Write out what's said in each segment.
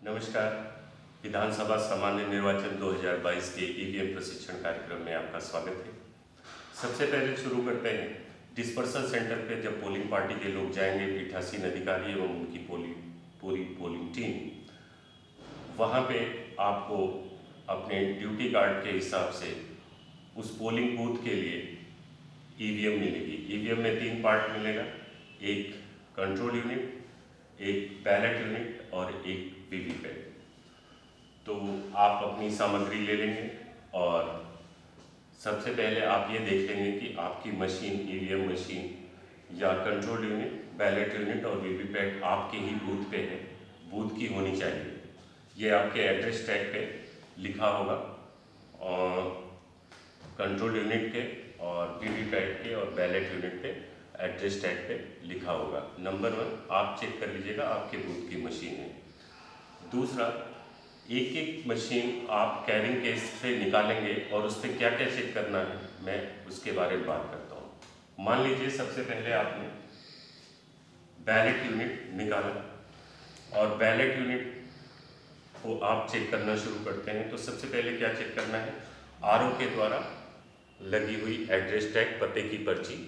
नमस्कार। विधानसभा सामान्य निर्वाचन 2022 के ईवीएम प्रशिक्षण कार्यक्रम में आपका स्वागत है। सबसे पहले शुरू करते हैं। डिस्पर्सल सेंटर पे जब पोलिंग पार्टी के लोग जाएंगे, पीठासीन अधिकारी एवं उनकी पूरी पोलिंग टीम, वहाँ पे आपको अपने ड्यूटी कार्ड के हिसाब से उस पोलिंग बूथ के लिए ईवीएम मिलेगी। ईवीएम में 3 पार्ट मिलेगा, एक कंट्रोल यूनिट, एक बैलेट यूनिट और एक वीवीपैट। तो आप अपनी सामग्री ले लेंगे और सबसे पहले आप ये देख लेंगे कि आपकी मशीन, ईवीएम मशीन या कंट्रोल यूनिट, बैलेट यूनिट और वीवीपैट आपके ही बूथ पे है, बूथ की होनी चाहिए। ये आपके एड्रेस टैग पे लिखा होगा और कंट्रोल यूनिट के और वीवीपैट के और बैलेट यूनिट पे एड्रेस टैग पे लिखा होगा। नंबर 1 आप चेक कर लीजिएगा आपके बूथ की मशीन है। दूसरा, एक एक मशीन आप कैरिंग केस से निकालेंगे और उस पर क्या क्या चेक करना है, मैं उसके बारे में बात करता हूँ। मान लीजिए सबसे पहले आपने बैलेट यूनिट निकाला और बैलेट यूनिट को आप चेक करना शुरू करते हैं। तो सबसे पहले क्या चेक करना है, आरओ के द्वारा लगी हुई एड्रेस टैग, पते की पर्ची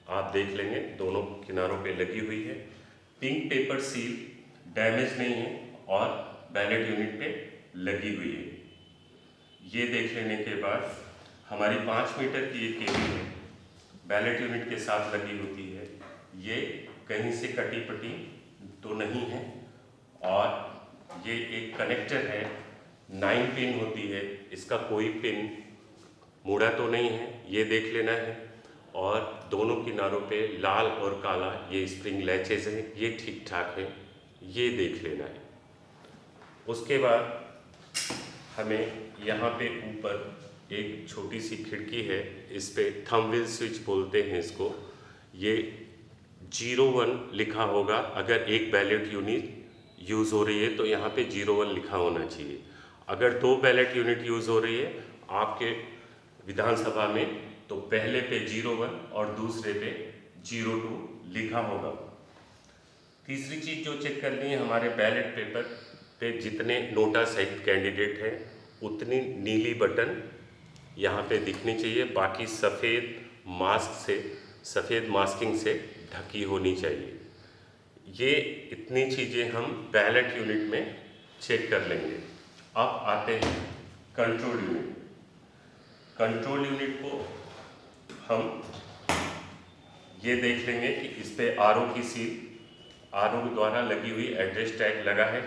आप देख लेंगे, दोनों किनारों पे लगी हुई है। पिंक पेपर सील डैमेज नहीं है और बैलेट यूनिट पे लगी हुई है। ये देख लेने के बाद हमारी 5 मीटर की एक केबल है, बैलेट यूनिट के साथ लगी होती है। ये कहीं से कटी पटी तो नहीं है और ये एक कनेक्टर है, 9 पिन होती है, इसका कोई पिन मुड़ा तो नहीं है, ये देख लेना है। और दोनों किनारों पे लाल और काला ये स्प्रिंग लैचेज हैं, ये ठीक ठाक है, ये देख लेना है। उसके बाद हमें यहाँ पे ऊपर एक छोटी सी खिड़की है, इस पे थंब व्हील स्विच बोलते हैं इसको। ये 01 लिखा होगा। अगर एक बैलेट यूनिट यूज़ हो रही है तो यहाँ पे 01 लिखा होना चाहिए। अगर 2 बैलेट यूनिट यूज़ हो रही है आपके विधानसभा में तो पहले पे 01 और दूसरे पे 02 लिखा होगा। तीसरी चीज़ जो चेक करनी है, हमारे बैलेट पेपर पे जितने नोटा सहित कैंडिडेट हैं उतनी नीली बटन यहाँ पे दिखनी चाहिए, बाकी सफ़ेद मास्किंग से ढकी होनी चाहिए। ये इतनी चीज़ें हम बैलेट यूनिट में चेक कर लेंगे। अब आते हैं कंट्रोल यूनिट। कंट्रोल यूनिट को हम ये देख लेंगे कि इस पे आरओ की सील, आरओ द्वारा लगी हुई एड्रेस टैग लगा है।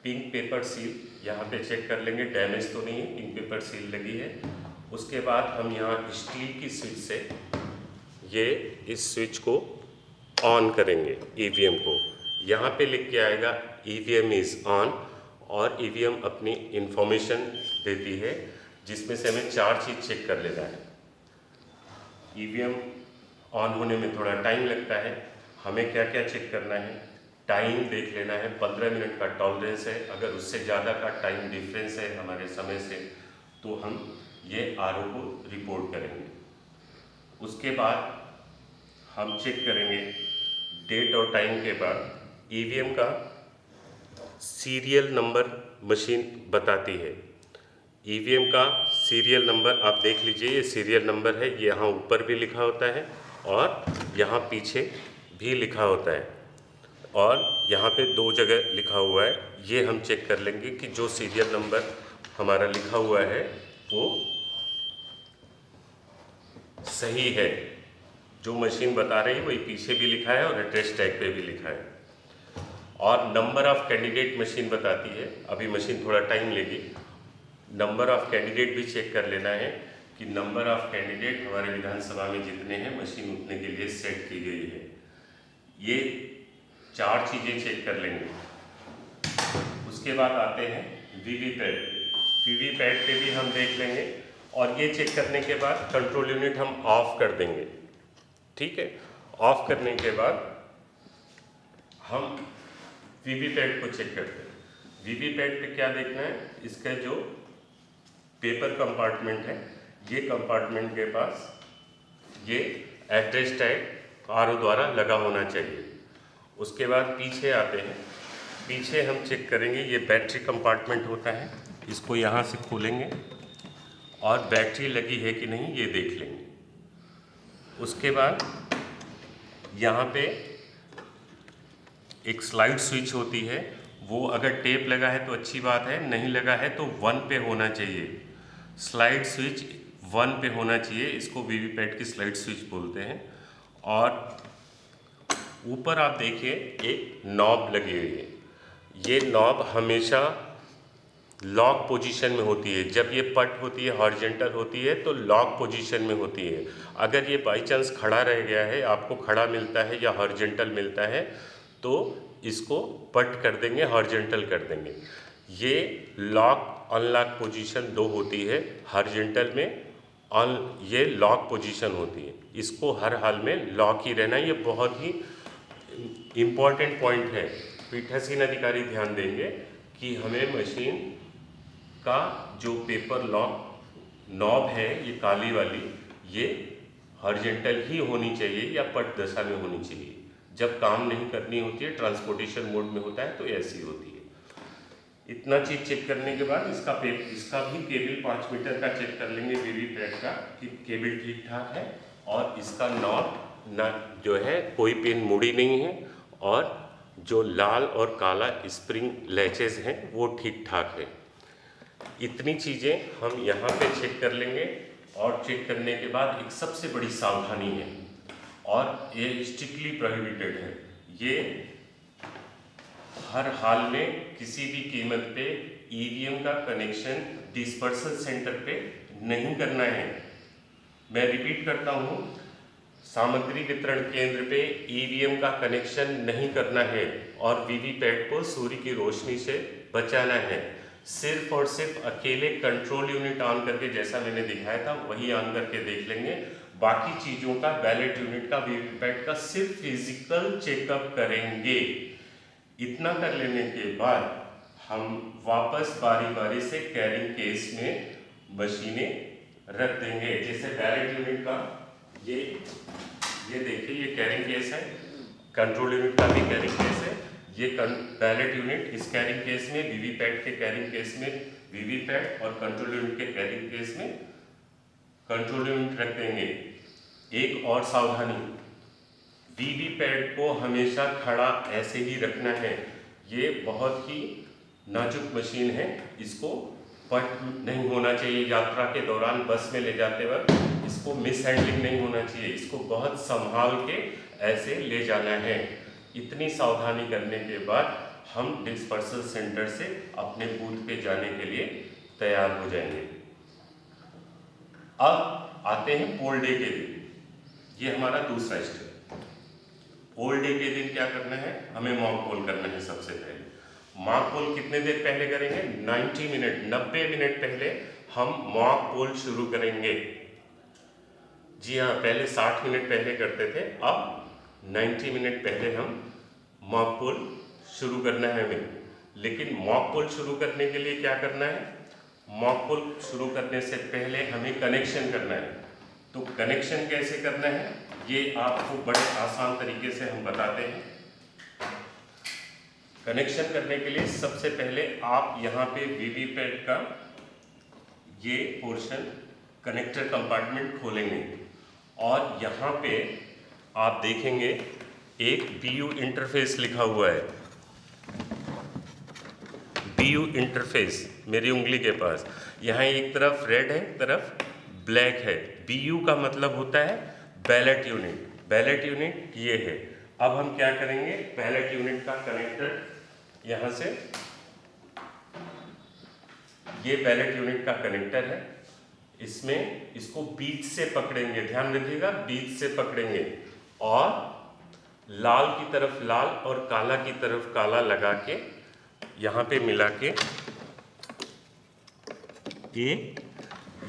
पिंक पेपर सील यहाँ पे चेक कर लेंगे, डैमेज तो नहीं है, पिंक पेपर सील लगी है। उसके बाद हम यहाँ स्टील की स्विच से ये इस स्विच को ऑन करेंगे, ईवीएम को। यहाँ पे लिख के आएगा ईवीएम इज़ ऑन और ईवीएम अपनी इंफॉर्मेशन देती है जिसमें से हमें 4 चीज़ चेक कर लेना है। ईवीएम ऑन होने में थोड़ा टाइम लगता है, हमें क्या क्या चेक करना है, टाइम देख लेना है, 15 मिनट का टॉलरेंस है। अगर उससे ज़्यादा का टाइम डिफरेंस है हमारे समय से तो हम ये आरओ को रिपोर्ट करेंगे। उसके बाद हम चेक करेंगे डेट और टाइम के बाद ईवीएम का सीरियल नंबर मशीन बताती है। ईवीएम का सीरियल नंबर आप देख लीजिए, ये सीरियल नंबर है, ये यहाँ ऊपर भी लिखा होता है और यहाँ पीछे भी लिखा होता है और यहाँ पे 2 जगह लिखा हुआ है। ये हम चेक कर लेंगे कि जो सीरियल नंबर हमारा लिखा हुआ है वो सही है, जो मशीन बता रही है वही पीछे भी लिखा है और एड्रेस टैग पे भी लिखा है। और नंबर ऑफ़ कैंडिडेट मशीन बताती है, अभी मशीन थोड़ा टाइम लेगी। नंबर ऑफ़ कैंडिडेट भी चेक कर लेना है कि नंबर ऑफ़ कैंडिडेट हमारे विधानसभा में जितने हैं मशीन उतने के लिए सेट की गई है। ये 4 चीज़ें चेक कर लेंगे। उसके बाद आते हैं वीवीपैट पे। वीवीपैट पे भी हम देख लेंगे और ये चेक करने के बाद कंट्रोल यूनिट हम ऑफ कर देंगे। ठीक है, ऑफ करने के बाद हम वीवीपैट को चेक करते हैं। वीवीपैट पे क्या देखना है, इसका जो पेपर कंपार्टमेंट है, ये कंपार्टमेंट के पास ये एड्रेस टैग आरओ द्वारा लगा होना चाहिए। उसके बाद पीछे आते हैं पीछे हम चेक करेंगे, ये बैटरी कंपार्टमेंट होता है, इसको यहाँ से खोलेंगे और बैटरी लगी है कि नहीं ये देख लेंगे। उसके बाद यहाँ पे एक स्लाइड स्विच होती है, वो अगर टेप लगा है तो अच्छी बात है, नहीं लगा है तो 1 पे होना चाहिए। स्लाइड स्विच 1 पे होना चाहिए, इसको वीवीपैट की स्लाइड स्विच बोलते हैं। और ऊपर आप देखिए एक नॉब लगी हुई है, ये नॉब हमेशा लॉक पोजीशन में होती है। जब ये पट होती है हॉरिजेंटल होती है तो लॉक पोजीशन में होती है। अगर ये बाई चांस खड़ा रह गया है, आपको खड़ा मिलता है या हॉरिजेंटल मिलता है, तो इसको पट कर देंगे, हॉरिजेंटल कर देंगे। ये लॉक अनलॉक पोजीशन 2 होती है, हॉरिजेंटल में ये लॉक पोजीशन होती है। इसको हर हाल में लॉक ही रहना, ये बहुत ही इम्पॉर्टेंट पॉइंट है। पीठासीन अधिकारी ध्यान देंगे कि हमें मशीन का जो पेपर लॉक नॉब है, ये काली वाली, ये हॉरिजेंटल ही होनी चाहिए या पट दशा में होनी चाहिए। जब काम नहीं करनी होती है, ट्रांसपोर्टेशन मोड में होता है, तो ऐसी होती है। इतना चीज़ चेक करने के बाद इसका भी केबल 5 मीटर का चेक कर लेंगे वीवीपैट का कि केबल ठीक ठाक है और इसका नॉब ना जो है कोई पिन मुड़ी नहीं है और जो लाल और काला स्प्रिंग लैचेस हैं वो ठीक ठाक है। इतनी चीज़ें हम यहाँ पे चेक कर लेंगे। और चेक करने के बाद एक सबसे बड़ी सावधानी है और ये स्ट्रिक्टली प्रोहिबिटेड है, ये हर हाल में किसी भी कीमत पे ईवीएम का कनेक्शन डिस्पर्सल सेंटर पे नहीं करना है। मैं रिपीट करता हूँ, सामग्री वितरण केंद्र पे ईवीएम का कनेक्शन नहीं करना है और वीवीपैट को सूर्य की रोशनी से बचाना है। सिर्फ और सिर्फ अकेले कंट्रोल यूनिट ऑन करके, जैसा मैंने दिखाया था वही ऑन करके देख लेंगे। बाकी चीज़ों का, बैलेट यूनिट का, वीवीपैट का सिर्फ फिजिकल चेकअप करेंगे। इतना कर लेने के बाद हम वापस बारी बारी से कैरिंग केस में मशीनें रख देंगे। जैसे बैलेट यूनिट का ये देखिए, ये कैरिंग केस है, कंट्रोल यूनिट का भी कैरिंग केस है। ये बैलेट यूनिट इस कैरिंग केस में, वीवीपैट के कैरिंग केस में वीवीपैट और कंट्रोल यूनिट के कैरिंग केस में कंट्रोल यूनिट रख देंगे। एक और सावधानी, वीवीपैट को हमेशा खड़ा ऐसे ही रखना है। ये बहुत ही नाजुक मशीन है, इसको पट नहीं होना चाहिए। यात्रा के दौरान बस में ले जाते वक्त इसको मिस हैंडलिंग नहीं होना चाहिए, इसको बहुत संभाल के ऐसे ले जाना है। इतनी सावधानी करने के बाद हम डिस्पर्सल सेंटर से अपने बूथ पे जाने के लिए तैयार हो जाएंगे। अब आते हैं पोल डे के दिन, ये हमारा दूसरा स्टेप। पोल डे के दिन क्या करना है, हमें मॉक पोल करना है। सबसे पहले मॉक पोल कितने देर पहले करेंगे, 90 मिनट पहले हम मॉक पोल शुरू करेंगे। जी हाँ, पहले 60 मिनट पहले करते थे, अब 90 मिनट पहले हम मॉक पोल शुरू करना है हमें। लेकिन मॉक पोल शुरू करने के लिए क्या करना है, मॉक पोल शुरू करने से पहले हमें कनेक्शन करना है। तो कनेक्शन कैसे करना है, ये आपको बड़े आसान तरीके से हम बताते हैं। कनेक्शन करने के लिए सबसे पहले आप यहाँ पे वीवीपैट का ये पोर्शन कनेक्टर कंपार्टमेंट खोलेंगे और यहाँ पे आप देखेंगे एक BU इंटरफेस लिखा हुआ है। BU इंटरफेस मेरी उंगली के पास, यहाँ एक तरफ रेड है, एक तरफ ब्लैक है। BU का मतलब होता है बैलेट यूनिट। बैलेट यूनिट ये है। अब हम क्या करेंगे, बैलेट यूनिट का कनेक्टर यहाँ से, ये बैलेट यूनिट का कनेक्टर है, इसमें इसको बीच से पकड़ेंगे, ध्यान रखिएगा बीच से पकड़ेंगे और लाल की तरफ लाल और काला की तरफ काला लगा के यहाँ पे मिला के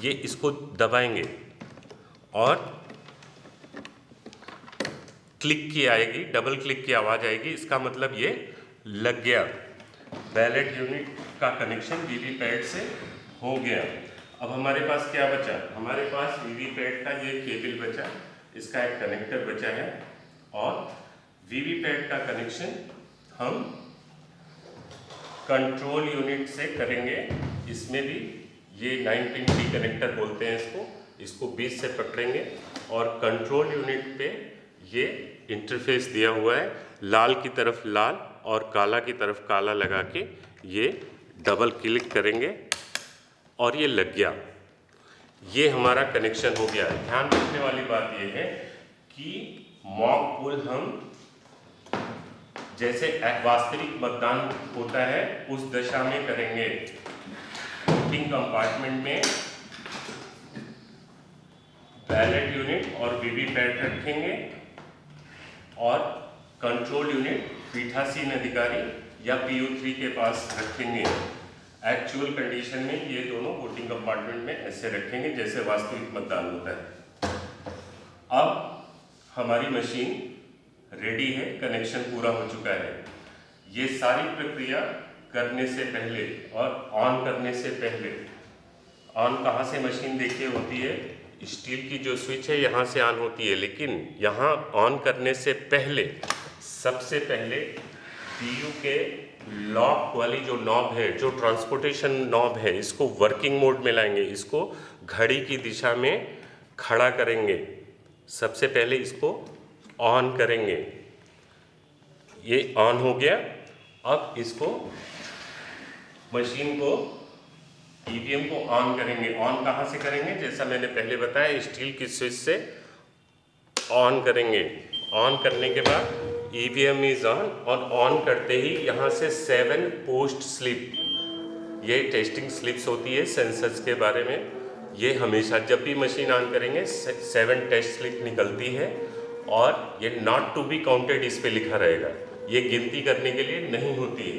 ये इसको दबाएंगे और क्लिक की आएगी, डबल क्लिक की आवाज़ आएगी, इसका मतलब ये लग गया। बैलेट यूनिट का कनेक्शन वीवीपैट से हो गया। अब हमारे पास क्या बचा, हमारे पास वीवीपैट का ये केबल बचा, इसका एक कनेक्टर बचा है और वीवीपैट का कनेक्शन हम कंट्रोल यूनिट से करेंगे। इसमें भी ये 9 पिन डी कनेक्टर बोलते हैं इसको 20 से पकड़ेंगे और कंट्रोल यूनिट पे ये इंटरफेस दिया हुआ है, लाल की तरफ लाल और काला की तरफ काला लगा के ये डबल क्लिक करेंगे और ये लग गया। ये हमारा कनेक्शन हो गया। ध्यान रखने वाली बात ये है कि मॉक पोल हम जैसे वास्तविक मतदान होता है उस दशा में करेंगे। वोटिंग कंपार्टमेंट में बैलेट यूनिट और वीवीपैट रखेंगे और कंट्रोल यूनिट पीठासीन अधिकारी या PO3 के पास रखेंगे। एक्चुअल कंडीशन में ये दोनों वोटिंग कंपार्टमेंट में ऐसे रखेंगे जैसे वास्तविक मतदान होता है। अब हमारी मशीन रेडी है, कनेक्शन पूरा हो चुका है। ये सारी प्रक्रिया करने से पहले और ऑन करने से पहले, ऑन कहाँ से मशीन देखिए होती है, स्टील की जो स्विच है यहाँ से ऑन होती है, लेकिन यहाँ ऑन करने से पहले सबसे पहले PU के लॉक वाली जो नॉब है, जो ट्रांसपोर्टेशन नॉब है, इसको वर्किंग मोड में लाएंगे। इसको घड़ी की दिशा में खड़ा करेंगे। सबसे पहले इसको ऑन करेंगे। ये ऑन हो गया। अब इसको मशीन को EVM को ऑन करेंगे। ऑन कहाँ से करेंगे? जैसा मैंने पहले बताया, स्टील की स्विच से ऑन करेंगे। ऑन करने के बाद EVM इज ऑन और ऑन करते ही यहाँ से 7 पोस्ट स्लिप, ये टेस्टिंग स्लिप्स होती है सेंसर्स के बारे में। ये हमेशा जब भी मशीन ऑन करेंगे 7 टेस्ट स्लिप निकलती है और ये नॉट टू बी काउंटेड इस पे लिखा रहेगा। ये गिनती करने के लिए नहीं होती है,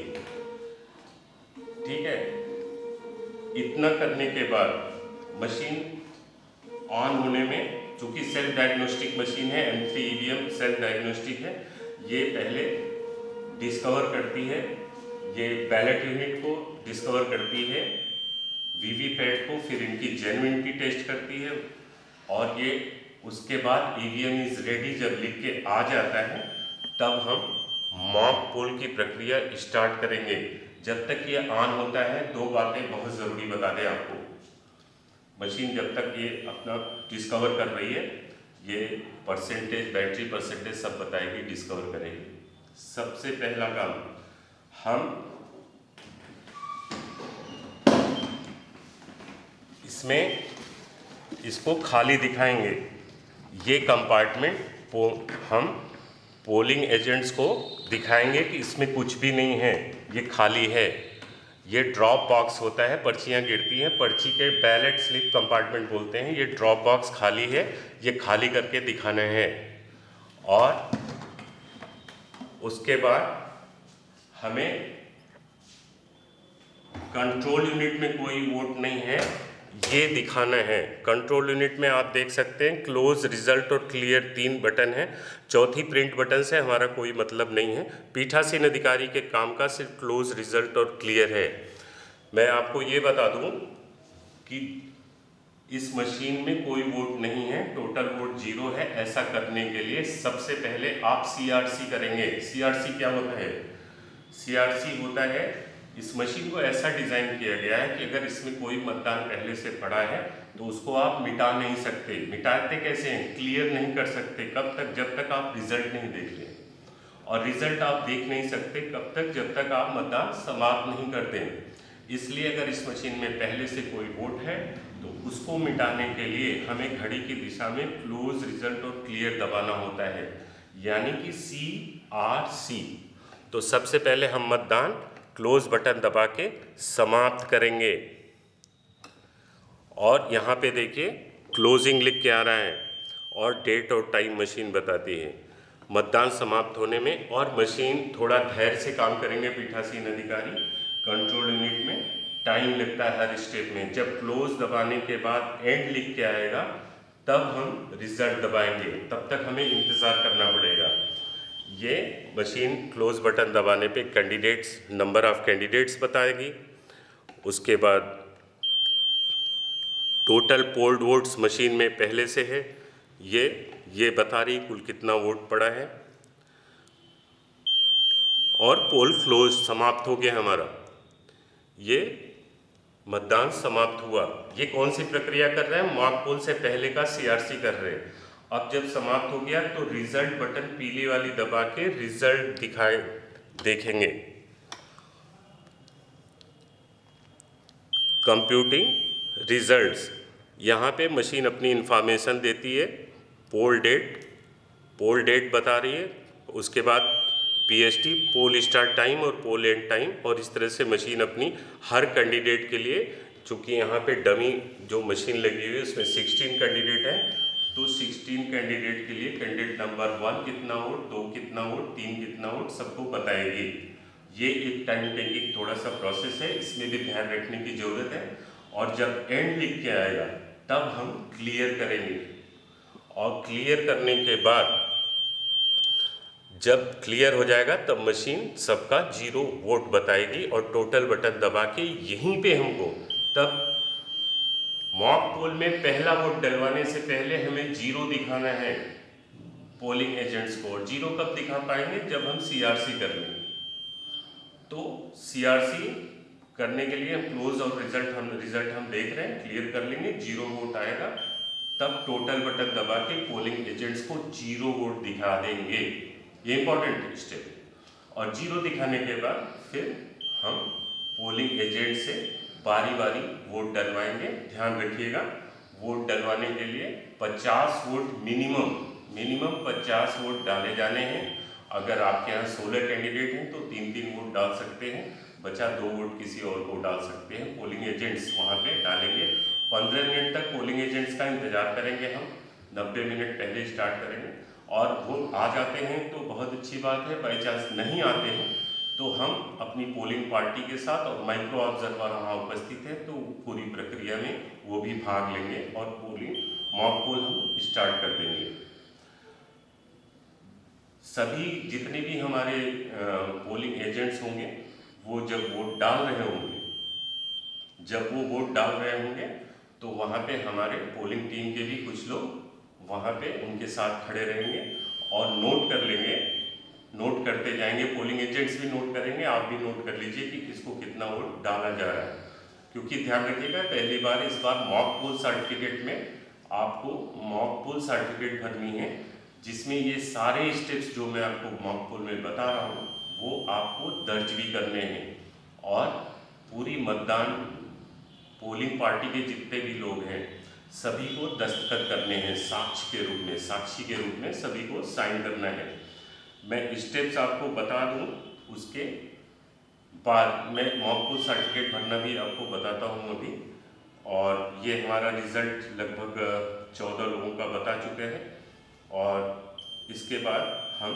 ठीक है। इतना करने के बाद मशीन ऑन होने में, चूंकि सेल्फ डायग्नोस्टिक मशीन है, M3 EVM सेल्फ डायग्नोस्टिक है, ये पहले डिस्कवर करती है, ये बैलेट यूनिट को डिस्कवर करती है, वीवीपैट को, फिर इनकी जेन्युइनिटी टेस्ट करती है और ये उसके बाद EVM इज रेडी जब लिख के आ जाता है तब हम मॉक पोल की प्रक्रिया स्टार्ट करेंगे। जब तक ये ऑन होता है, 2 बातें बहुत ज़रूरी बता दें आपको। मशीन जब तक ये अपना डिस्कवर कर रही है, ये परसेंटेज, बैटरी परसेंटेज सब बताएगी, डिस्कवर करेगी। सबसे पहला काम, हम इसमें इसको खाली दिखाएंगे। ये कंपार्टमेंट हम पोलिंग एजेंट्स को दिखाएंगे कि इसमें कुछ भी नहीं है, ये खाली है। ये ड्रॉप बॉक्स होता है, पर्चियाँ गिरती हैं, पर्ची के बैलेट स्लिप कंपार्टमेंट बोलते हैं। ये ड्रॉप बॉक्स खाली है, ये खाली करके दिखाना है। और उसके बाद हमें कंट्रोल यूनिट में कोई वोट नहीं है, ये दिखाना है। कंट्रोल यूनिट में आप देख सकते हैं क्लोज, रिजल्ट और क्लियर 3 बटन है। चौथी प्रिंट बटन से हमारा कोई मतलब नहीं है। पीठासीन अधिकारी के काम का सिर्फ क्लोज, रिजल्ट और क्लियर है। मैं आपको ये बता दूं कि इस मशीन में कोई वोट नहीं है, टोटल वोट 0 है। ऐसा करने के लिए सबसे पहले आप CRC करेंगे। CRC क्या होता है? CRC होता है, इस मशीन को ऐसा डिज़ाइन किया गया है कि अगर इसमें कोई मतदान पहले से पड़ा है तो उसको आप मिटा नहीं सकते। मिटाते कैसे हैं? क्लियर नहीं कर सकते। कब तक? जब तक आप रिजल्ट नहीं देख लें। और रिजल्ट आप देख नहीं सकते कब तक? जब तक आप मतदान समाप्त नहीं कर दें। इसलिए अगर इस मशीन में पहले से कोई वोट है तो उसको मिटाने के लिए हमें घड़ी की दिशा में क्लोज, रिजल्ट और क्लियर दबाना होता है, यानी कि CRC। तो सबसे पहले हम मतदान क्लोज बटन दबा के समाप्त करेंगे और यहाँ पे देखिए क्लोजिंग लिख के आ रहा है और डेट और टाइम मशीन बताती है मतदान समाप्त होने में। और मशीन थोड़ा धैर्य से काम करेंगे पीठासीन अधिकारी। कंट्रोल यूनिट में टाइम लगता है हर स्टेप में। जब क्लोज दबाने के बाद एंड लिख के आएगा तब हम रिजल्ट दबाएंगे, तब तक हमें इंतज़ार करना पड़ेगा। ये मशीन क्लोज बटन दबाने पे कैंडिडेट्स, नंबर ऑफ कैंडिडेट्स बताएगी। उसके बाद टोटल पोल्ड वोट्स मशीन में पहले से है, ये बता रही कुल कितना वोट पड़ा है। और पोल क्लोज, समाप्त हो गया हमारा। ये मतदान समाप्त हुआ। ये कौन सी प्रक्रिया कर रहे हैं? मॉक पोल से पहले का CRC कर रहे हैं। अब जब समाप्त हो गया तो रिजल्ट बटन पीली वाली दबा के रिजल्ट दिखाए देखेंगे। कंप्यूटिंग रिजल्ट्स, यहाँ पे मशीन अपनी इंफॉर्मेशन देती है। पोल डेट बता रही है, उसके बाद PST पोल स्टार्ट टाइम और पोल एंड टाइम, और इस तरह से मशीन अपनी हर कैंडिडेट के लिए, चूँकि यहाँ पे डमी जो मशीन लगी हुई है उसमें 16 कैंडिडेट हैं, तो 16 कैंडिडेट के लिए कैंडिडेट नंबर 1 कितना वोट, 2 कितना वोट, 3 कितना वोट, सबको बताएगी। ये एक टाइम टेकिंग थोड़ा सा प्रोसेस है, इसमें भी ध्यान रखने की ज़रूरत है। और जब एंड लिख के आएगा तब हम क्लियर करेंगे, और क्लियर करने के बाद जब क्लियर हो जाएगा तब मशीन सबका 0 वोट बताएगी और टोटल बटन दबा के यहीं पे हमको तब मॉक पोल में पहला वोट डलवाने से पहले हमें 0 दिखाना है पोलिंग एजेंट्स को। और 0 कब दिखा पाएंगे? जब हम CRC कर लेंगे। तो CRC करने के लिए क्लोज और रिजल्ट हम देख रहे हैं, क्लियर कर लेंगे, 0 वोट आएगा तब टोटल बटन दबा के पोलिंग एजेंट्स को 0 वोट दिखा देंगे। ये इंपॉर्टेंट स्टेप है। और 0 दिखाने के बाद फिर हम पोलिंग एजेंट से बारी बारी वोट डलवाएंगे। ध्यान रखिएगा, वोट डलवाने के लिए 50 वोट मिनिमम 50 वोट डाले जाने हैं। अगर आपके यहाँ 16 कैंडिडेट हैं तो 3-3 वोट डाल सकते हैं, बचा 2 वोट किसी और को डाल सकते हैं। पोलिंग एजेंट्स वहाँ पे डालेंगे। 15 मिनट तक पोलिंग एजेंट्स का इंतजार करेंगे हम, 90 मिनट पहले स्टार्ट करेंगे। और वो आ जाते हैं तो बहुत अच्छी बात है, बाई चांस नहीं आते हैं तो हम अपनी पोलिंग पार्टी के साथ, और माइक्रो ऑब्जर्वर वहाँ उपस्थित है तो पूरी प्रक्रिया में वो भी भाग लेंगे और पोलिंग मॉक पोल हम स्टार्ट कर देंगे। सभी जितने भी हमारे पोलिंग एजेंट्स होंगे वो जब वोट डाल रहे होंगे तो वहाँ पे हमारे पोलिंग टीम के भी कुछ लोग वहाँ पे उनके साथ खड़े रहेंगे और नोट कर लेंगे, नोट करते जाएंगे। पोलिंग एजेंट्स भी नोट करेंगे, आप भी नोट कर लीजिए कि किसको कितना वोट डाला जा रहा है। क्योंकि ध्यान रखिएगा, पहली बार इस बार मॉक पोल सर्टिफिकेट में आपको मॉक पोल सर्टिफिकेट भरनी है, जिसमें ये सारे स्टेप्स जो मैं आपको मॉक पोल में बता रहा हूँ वो आपको दर्ज भी करने हैं। और पूरी मतदान पोलिंग पार्टी के जितने भी लोग हैं सभी को दस्तखत करने हैं, साक्षी के रूप में सभी को साइन करना है। मैं स्टेप्स आपको बता दूं, उसके बाद मैं मॉक पोल सर्टिफिकेट भरना भी आपको बताता हूं अभी। और ये हमारा रिजल्ट लगभग 14 लोगों का बता चुके हैं। और इसके बाद हम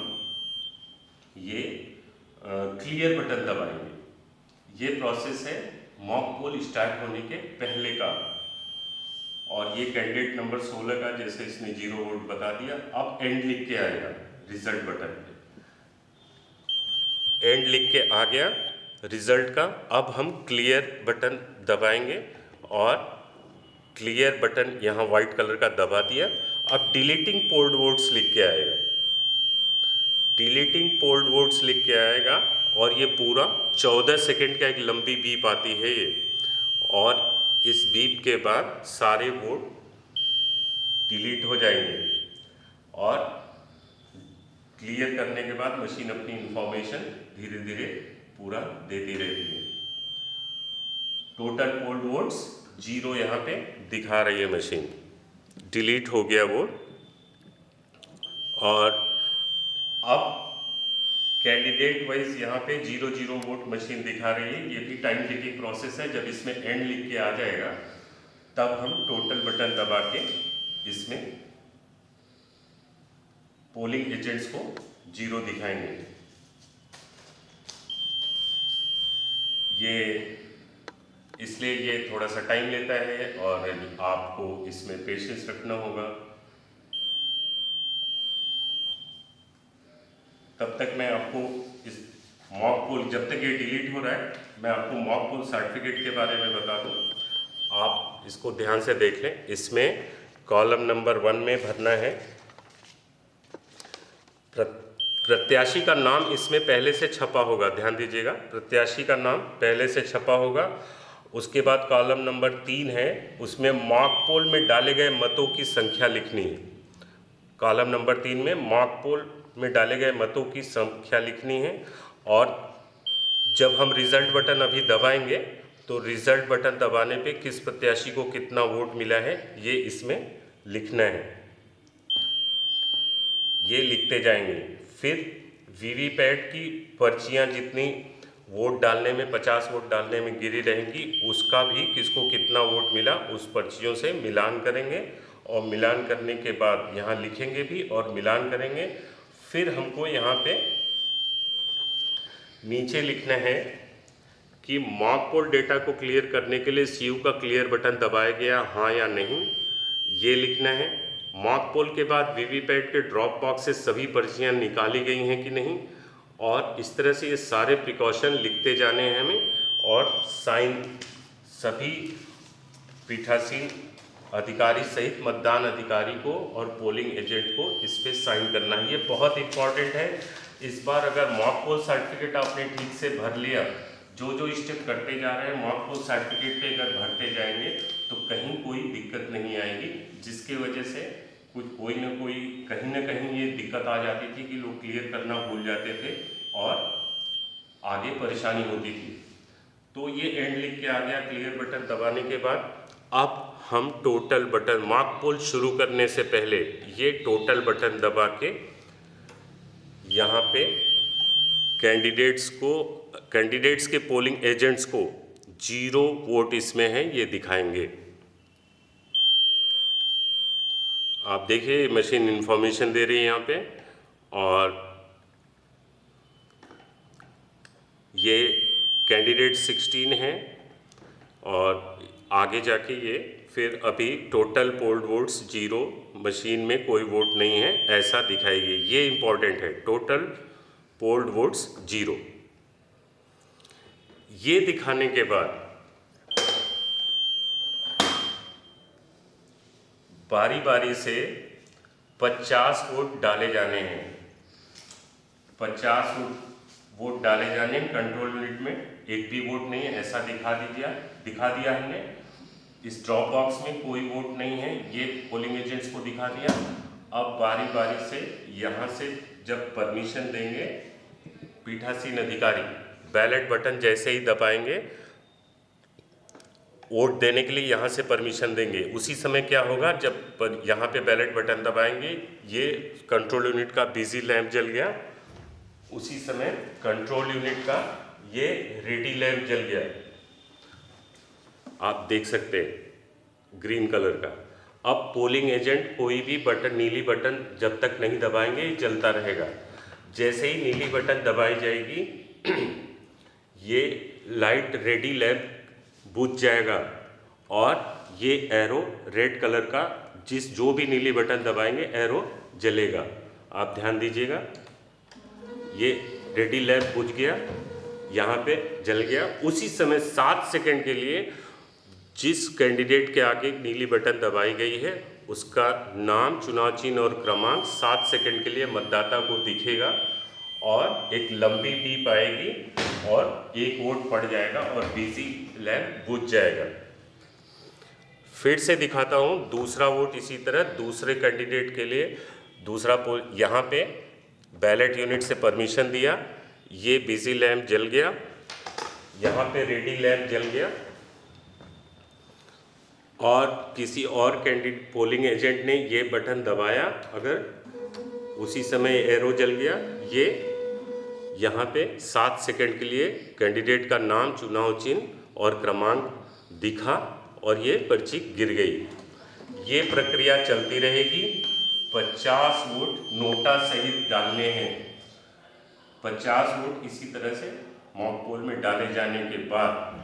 ये क्लियर बटन दबाएंगे। ये प्रोसेस है मॉक पोल स्टार्ट होने के पहले का। और ये कैंडिडेट नंबर 16 का जैसे इसने 0 वोट बता दिया, अब एंड लिख के आएगा रिजल्ट बटन पे, एंड लिख के आ गया रिजल्ट का। अब हम क्लियर बटन दबाएंगे और क्लियर बटन यहाँ वाइट कलर का दबा दिया। अब डिलीटिंग पोल्ड वोट्स लिख के आएगा, डिलीटिंग पोल्ड वोट्स लिख के आएगा। और ये पूरा 14 सेकंड का एक लंबी बीप आती है ये। और इस बीप के बाद सारे वोट डिलीट हो जाएंगे। और क्लियर करने के बाद मशीन अपनी इंफॉर्मेशन धीरे धीरे पूरा देती रहती है। टोटल पोल्ड वोट्स 0 यहाँ पे दिखा रही है मशीन, डिलीट हो गया वोट। और अब कैंडिडेट वाइज यहाँ पे 0-0 वोट मशीन दिखा रही है। ये भी टाइम टेकिंग प्रोसेस है। जब इसमें एंड लिख के आ जाएगा तब हम टोटल बटन दबा के इसमें पोलिंग एजेंट्स को 0 दिखाएंगे। ये इसलिए ये थोड़ा सा टाइम लेता है और आपको इसमें पेशेंस रखना होगा। तब तक मैं आपको इस मॉक पोल, जब तक ये डिलीट हो रहा है, मैं आपको मॉक पोल सर्टिफिकेट के बारे में बता दूं। आप इसको ध्यान से देख लें। इसमें कॉलम नंबर 1 में भरना है प्रत्याशी का नाम इसमें पहले से छपा होगा, ध्यान दीजिएगा, प्रत्याशी का नाम पहले से छपा होगा। उसके बाद कॉलम नंबर 3 है, उसमें मॉक पोल में डाले गए मतों की संख्या लिखनी है। कॉलम नंबर 3 में मॉक पोल में डाले गए मतों की संख्या लिखनी है। और जब हम रिजल्ट बटन अभी दबाएंगे तो रिजल्ट बटन दबाने पे किस प्रत्याशी को कितना वोट मिला है ये इसमें लिखना है, ये लिखते जाएंगे। फिर वीवीपैट की पर्चियां जितनी वोट डालने में 50 वोट डालने में गिरी रहेंगी, उसका भी किसको कितना वोट मिला उस पर्चियों से मिलान करेंगे, और मिलान करने के बाद यहाँ लिखेंगे भी और मिलान करेंगे। फिर हमको यहाँ पे नीचे लिखना है कि मॉक पोल डेटा को क्लियर करने के लिए सीयू का क्लियर बटन दबाया गया हाँ या नहीं, ये लिखना है। मॉक पोल के बाद वीवीपैट के ड्रॉप बॉक्स से सभी पर्चियाँ निकाली गई हैं कि नहीं, और इस तरह से ये सारे प्रिकॉशन लिखते जाने हैं हमें। और साइन सभी पीठासीन अधिकारी सहित मतदान अधिकारी को और पोलिंग एजेंट को इस पर साइन करना है। ये बहुत इम्पॉर्टेंट है। इस बार अगर मॉक पोल सर्टिफिकेट आपने ठीक से भर लिया, जो जो स्टेप करते जा रहे हैं मॉक पोल सर्टिफिकेट पे अगर भरते जाएंगे तो कहीं कोई दिक्कत नहीं आएगी, जिसकी वजह से कोई कहीं ना कहीं ये दिक्कत आ जाती थी कि लोग क्लियर करना भूल जाते थे और आगे परेशानी होती थी। तो ये एंड लिख के आ गया क्लियर बटन दबाने के बाद। अब हम टोटल बटन, मॉक पोल शुरू करने से पहले ये टोटल बटन दबा के यहाँ पे कैंडिडेट्स के पोलिंग एजेंट्स को 0 वोट इसमें है ये दिखाएंगे। आप देखिए मशीन इंफॉर्मेशन दे रही है यहाँ पे, और ये कैंडिडेट 16 है और आगे जाके ये फिर अभी टोटल पोल्ड वोट्स 0, मशीन में कोई वोट नहीं है ऐसा दिखाएगी। ये इम्पॉर्टेंट है, टोटल पोल्ड वोट्स 0। ये दिखाने के बाद बारी बारी से 50 वोट डाले जाने हैं। 50 वोट डाले जाने हैं कंट्रोल यूनिट में, एक भी वोट नहीं है ऐसा दिखा दिया हमने। इस ड्रॉप बॉक्स में कोई वोट नहीं है ये पोलिंग एजेंट्स को दिखा दिया। अब बारी बारी से यहाँ से जब परमिशन देंगे पीठासीन अधिकारी, बैलेट बटन जैसे ही दबाएंगे वोट देने के लिए यहाँ से परमिशन देंगे, उसी समय क्या होगा जब यहाँ पे बैलेट बटन दबाएंगे ये कंट्रोल यूनिट का बिजी लैंप जल गया, उसी समय कंट्रोल यूनिट का ये रेडी लैंप जल गया, आप देख सकते हैं ग्रीन कलर का। अब पोलिंग एजेंट कोई भी बटन, नीली बटन जब तक नहीं दबाएंगे ये चलता रहेगा। जैसे ही नीली बटन दबाई जाएगी ये लाइट रेडी लैंप बुझ जाएगा और ये एरो रेड कलर का जो भी नीली बटन दबाएंगे एरो जलेगा। आप ध्यान दीजिएगा, ये रेडी लैंप बुझ गया, यहाँ पे जल गया। उसी समय 7 सेकंड के लिए जिस कैंडिडेट के आगे नीली बटन दबाई गई है उसका नाम, चुनाव चिन्ह और क्रमांक 7 सेकंड के लिए मतदाता को दिखेगा और एक लंबी बीप आएगी और एक वोट पड़ जाएगा और बिजी लैंप बुझ जाएगा। फिर से दिखाता हूँ दूसरा वोट इसी तरह दूसरे कैंडिडेट के लिए। दूसरा यहाँ पे बैलेट यूनिट से परमिशन दिया, ये बिजी लैंप जल गया, यहाँ पे रेडी लैंप जल गया और किसी और कैंडिडेट पोलिंग एजेंट ने ये बटन दबाया, अगर उसी समय एरो जल गया, ये यहाँ पे 7 सेकंड के लिए कैंडिडेट का नाम, चुनाव चिन्ह और क्रमांक दिखा और ये पर्ची गिर गई। ये प्रक्रिया चलती रहेगी। 50 वोट नोटा सहित डालने हैं। 50 वोट इसी तरह से मॉक पोल में डाले जाने के बाद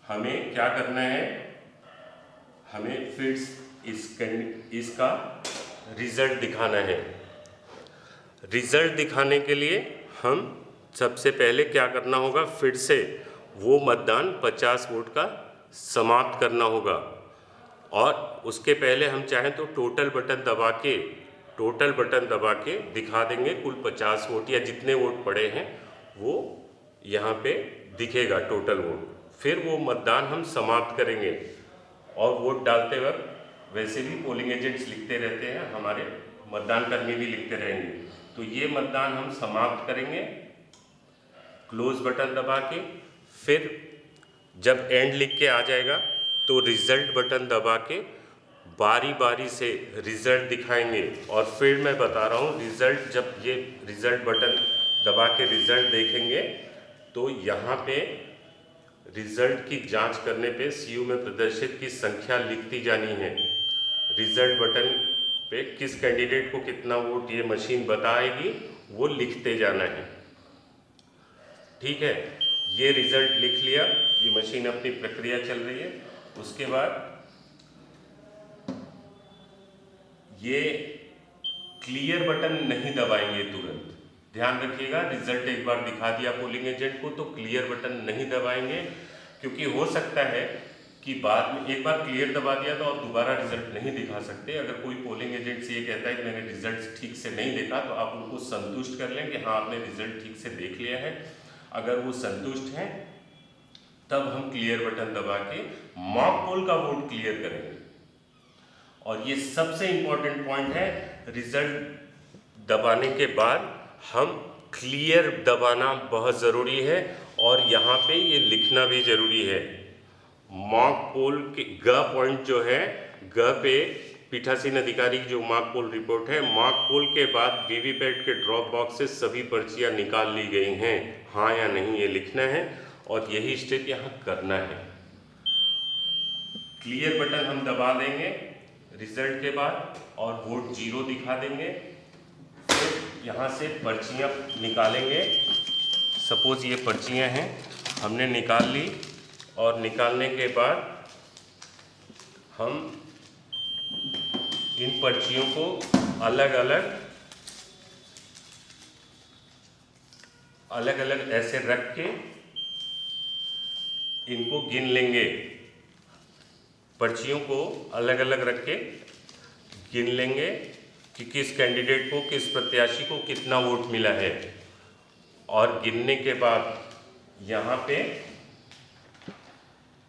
हमें क्या करना है, हमें फिर इसका रिजल्ट दिखाना है। रिजल्ट दिखाने के लिए हम सबसे पहले क्या करना होगा, फिर से वो मतदान 50 वोट का समाप्त करना होगा और उसके पहले हम चाहें तो टोटल बटन दबा के टोटल बटन दबा के दिखा देंगे कुल 50 वोट या जितने वोट पड़े हैं वो यहाँ पे दिखेगा टोटल वोट। फिर वो मतदान हम समाप्त करेंगे और वोट डालते वक्त वैसे भी पोलिंग एजेंट्स लिखते रहते हैं, हमारे मतदान कर्मी भी लिखते रहेंगे। तो ये मतदान हम समाप्त करेंगे क्लोज बटन दबा के। फिर जब एंड लिख के आ जाएगा तो रिजल्ट बटन दबा के बारी बारी से रिजल्ट दिखाएंगे। और फिर मैं बता रहा हूँ, रिजल्ट जब ये रिजल्ट बटन दबा के रिजल्ट देखेंगे तो यहाँ पे रिजल्ट की जांच करने पे सीयू में प्रदर्शित की संख्या लिखती जानी है। रिजल्ट बटन पे किस कैंडिडेट को कितना वोट ये मशीन बताएगी वो लिखते जाना है। ठीक है, ये रिजल्ट लिख लिया, ये मशीन अपनी प्रक्रिया चल रही है। उसके बाद ये क्लियर बटन नहीं दबाएंगे तुरंत, ध्यान रखिएगा। रिजल्ट एक बार दिखा दिया पोलिंग एजेंट को तो क्लियर बटन नहीं दबाएंगे, क्योंकि हो सकता है कि बाद में एक बार क्लियर दबा दिया तो आप दोबारा रिजल्ट नहीं दिखा सकते। अगर कोई पोलिंग एजेंट से ये कहता है कि मैंने रिजल्ट ठीक से नहीं देखा तो आप उनको संतुष्ट कर लें कि हाँ आपने रिजल्ट ठीक से देख लिया है। अगर वो संतुष्ट हैं तब हम क्लियर बटन दबा के मॉक पोल का वोट क्लियर करेंगे। और ये सबसे इम्पोर्टेंट पॉइंट है, रिजल्ट दबाने के बाद हम क्लियर दबाना बहुत ज़रूरी है और यहाँ पे ये लिखना भी ज़रूरी है। मॉक पोल के ग पॉइंट जो है, ग पे पीठासीन अधिकारी की जो मॉक पोल रिपोर्ट है, मॉक पोल के बाद वीवीपैट के ड्रॉप बॉक्स से सभी पर्चियाँ निकाल ली गई हैं, हाँ या नहीं ये लिखना है और यही स्टेप यहाँ करना है। क्लियर बटन हम दबा देंगे रिजल्ट के बाद और वोट 0 दिखा देंगे। फिर यहाँ से पर्चियाँ निकालेंगे। सपोज ये पर्चियाँ हैं, हमने निकाल ली और निकालने के बाद हम इन पर्चियों को अलग अलग ऐसे रख के इनको गिन लेंगे। पर्चियों को अलग अलग रख के गिन लेंगे कि किस कैंडिडेट को, किस प्रत्याशी को कितना वोट मिला है। और गिनने के बाद यहाँ पे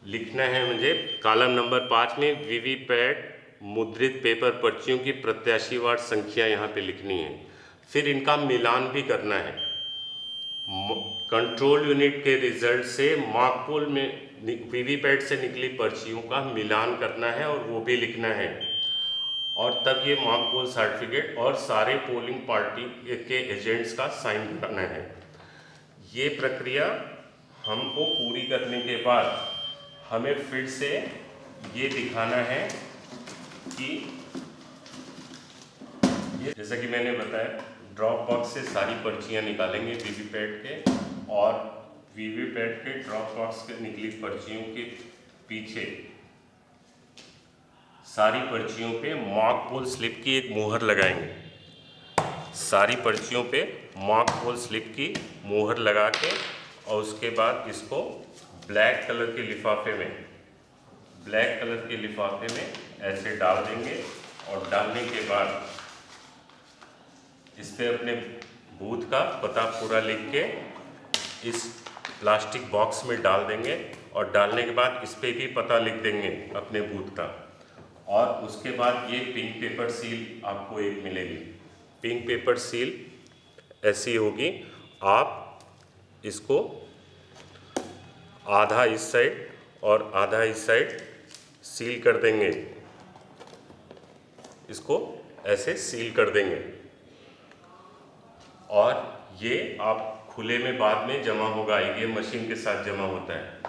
लिखना है मुझे कॉलम नंबर 5 में वीवीपैट मुद्रित पेपर पर्चियों की प्रत्याशीवार संख्या यहाँ पे लिखनी है। फिर इनका मिलान भी करना है। कंट्रोल यूनिट के रिजल्ट से मॉक पोल में वीवीपैट से निकली पर्चियों का मिलान करना है और वो भी लिखना है। और तब ये मॉक पोल सर्टिफिकेट और सारे पोलिंग पार्टी के एजेंट्स का साइन करना है। ये प्रक्रिया हमको पूरी करने के बाद हमें फिर से ये दिखाना है कि ये, जैसा कि मैंने बताया, ड्रॉप बॉक्स से सारी पर्चियाँ निकालेंगे वीवीपैट के, और वीवीपैट के ड्रॉप बॉक्स के निकली पर्चियों के पीछे सारी पर्चियों पे मॉक पोल स्लिप की एक मुहर लगाएंगे। सारी पर्चियों पे मॉक पोल स्लिप की मुहर लगा के और उसके बाद इसको ब्लैक कलर के लिफाफे में ऐसे डाल देंगे। और डालने के बाद इस पे अपने बूथ का पता पूरा लिख के इस प्लास्टिक बॉक्स में डाल देंगे। और डालने के बाद इस पे भी पता लिख देंगे अपने बूथ का। और उसके बाद ये पिंक पेपर सील आपको एक मिलेगी। पिंक पेपर सील ऐसी होगी, आप इसको आधा इस साइड और आधा इस साइड सील कर देंगे। इसको ऐसे सील कर देंगे और ये आप खुले में बाद में जमा होगा, ईवीएम मशीन के साथ जमा होता है।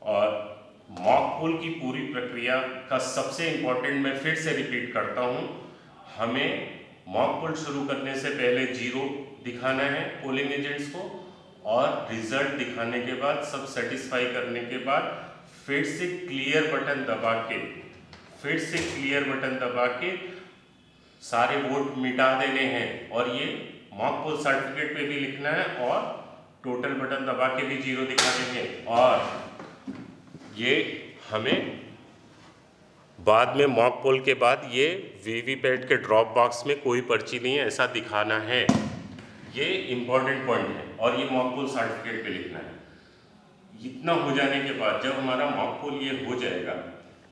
और मॉक पोल की पूरी प्रक्रिया का सबसे इम्पोर्टेंट मैं फिर से रिपीट करता हूँ, हमें मॉक पोल शुरू करने से पहले 0 दिखाना है पोलिंग एजेंट्स को, और रिजल्ट दिखाने के बाद सब सेटिस्फाई करने के बाद फिर से क्लियर बटन दबा के सारे वोट मिटा देने हैं। और ये मॉक पोल सर्टिफिकेट पे भी लिखना है और टोटल बटन दबा के भी 0 दिखा देंगे। और ये हमें बाद में मॉक पोल के बाद ये वीवीपैट के ड्रॉप बॉक्स में कोई पर्ची नहीं है ऐसा दिखाना है। ये इम्पॉर्टेंट पॉइंट है और ये मॉक पोल सर्टिफिकेट पे लिखना है। इतना हो जाने के बाद जब हमारा मॉक पोल ये हो जाएगा